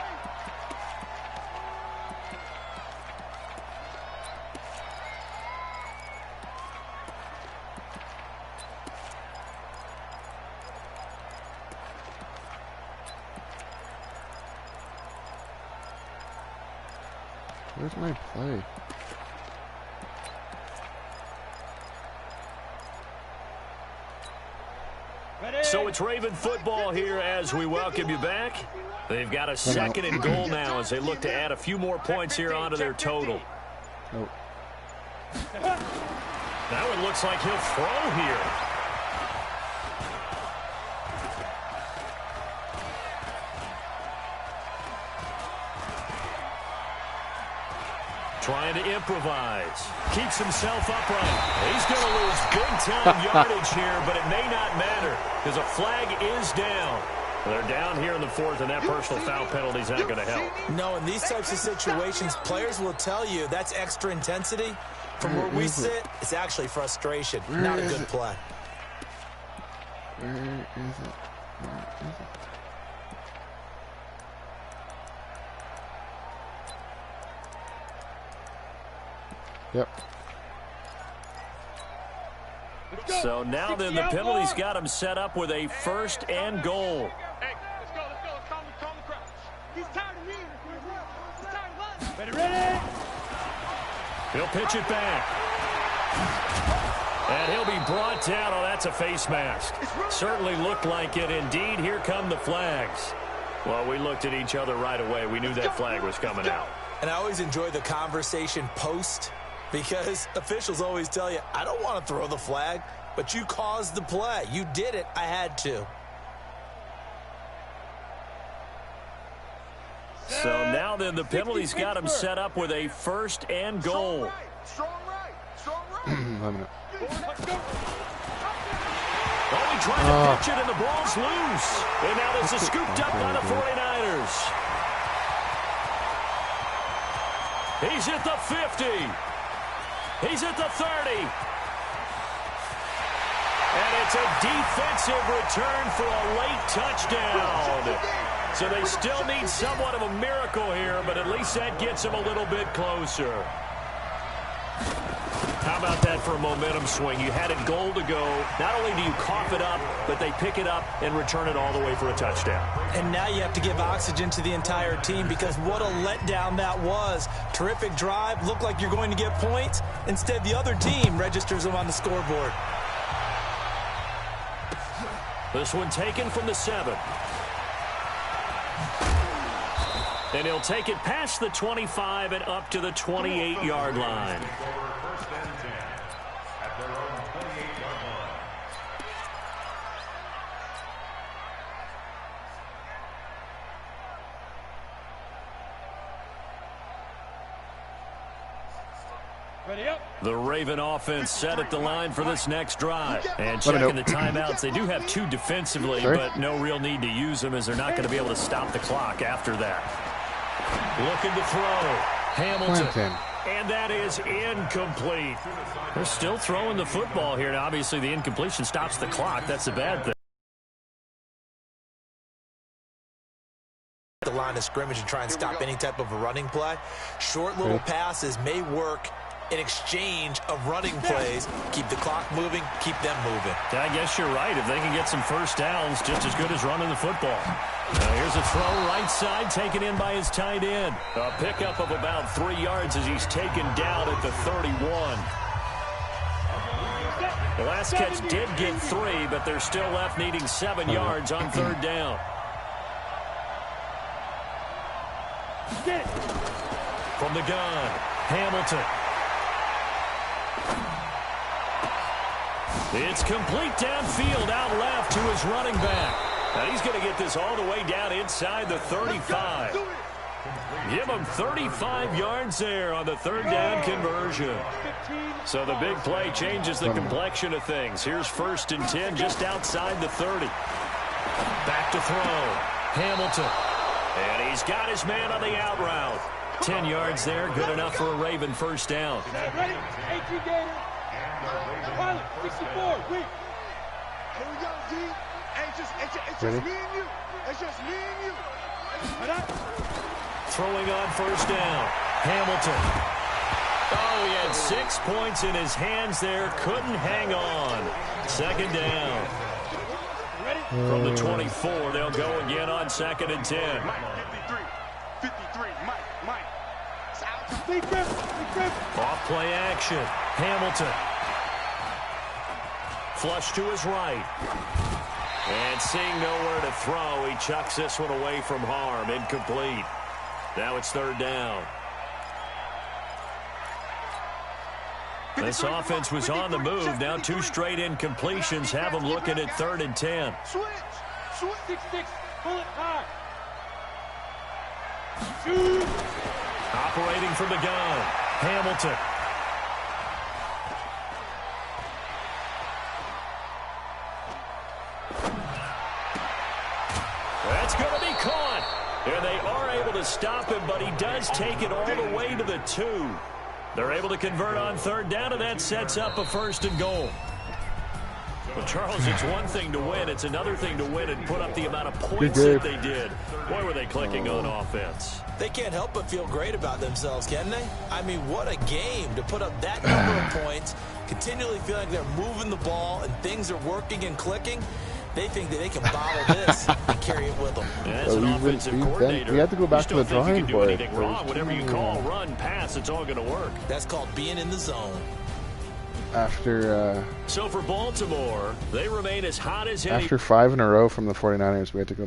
Where's my play? So it's Raven football here as we welcome you back. They've got a 2nd and goal now as they look to add a few more points here onto their total. Nope. That one looks like he'll throw here. Trying to improvise. Keeps himself upright. He's going to lose big-time yardage here, but it may not matter because a flag is down. They're down here in the fourth, and that personal foul penalty is not going to help. No, in these types of situations, players will tell you that's extra intensity. From where we sit, it's actually frustration, not a good play. Where is it? Where is it? Yep. So now then the penalty's got him set up with a 1st and goal. Hey, let's go. Calm the crowd. He's tired of reading. He's tired of running. Ready? He'll pitch it back. And he'll be brought down. Oh, that's a face mask. Certainly looked like it. Indeed, here come the flags. Well, we looked at each other right away. We knew that flag was coming out. And I always enjoy the conversation post, because officials always tell you, I don't want to throw the flag, but you caused the play. You did it. I had to. So now then the penalty's got him set up with a 1st and goal. Strong right. Let me know. Oh, he tried to pitch it, and the ball's loose. And now this is scooped up by the 49ers. He's at the 50. He's at the 30. And it's a defensive return for a late touchdown. So they still need somewhat of a miracle here, but at least that gets them a little bit closer. How about that for a momentum swing? You had it goal to go. Not only do you cough it up, but they pick it up and return it all the way for a touchdown. And now you have to give oxygen to the entire team, because what a letdown that was. Terrific drive. Looked like you're going to get points. Instead, the other team registers them on the scoreboard. This one taken from the 7. And he'll take it past the 25 and up to the 28-yard line. The Raven offense set at the line for this next drive. And checking the timeouts, they do have 2 defensively, but no real need to use them as they're not going to be able to stop the clock after that. Looking to throw. Hamilton. And that is incomplete. They're still throwing the football here. Now, obviously, the incompletion stops the clock. That's a bad thing. The line of scrimmage and try and stop any type of a running play. Short little passes may work in exchange of running plays. Keep the clock moving, keep them moving. I guess you're right. If they can get some first downs, just as good as running the football. Now here's a throw right side, taken in by his tight end. A pickup of about 3 yards as he's taken down at the 31. The last catch did get 3, but they're still left needing 7 yards on 3rd down. From the gun, Hamilton. It's complete downfield, out left to his running back. Now he's going to get this all the way down inside the 35. Give him 35 yards there on the 3rd down conversion. So the big play changes the complexion of things. Here's 1st and 10 just outside the 30. Back to throw. Hamilton. And he's got his man on the out route. 10 yards there, good enough for a Raven 1st down. Ready? 18 Gator. Pilot, 64. Wait. Here we go, D. It's just me and you. It's just me and you. Throwing on 1st down. Hamilton. Oh, he had 6 points in his hands there. Couldn't hang on. 2nd down. From the 24, they'll go again on 2nd and 10. 53, Mike. Off play action. Hamilton. Flush to his right. And seeing nowhere to throw, he chucks this one away from harm. Incomplete. Now it's 3rd down. This offense was on the move. Now 2 straight incompletions have them looking at 3rd and 10. Switch. 6-6. Pull it high. Operating from the gun. Hamilton. That's going to be caught. And they are able to stop him, but he does take it all the way to the 2. They're able to convert on 3rd down, and that sets up a 1st and goal. Well, Charles, it's one thing to win. It's another thing to win and put up the amount of points that they did. Boy, were they clicking on offense. They can't help but feel great about themselves, can they? I mean, what a game to put up that number of points, continually feel like they're moving the ball and things are working and clicking. They think that they can bottle this and carry it with them. And as an offensive coordinator, we have to go back to the drawing board. Anything wrong. Whatever you call, run, pass, it's all going to work. That's called being in the zone. So for Baltimore, they remain as hot as any. After 5 in a row from the 49ers, we had to go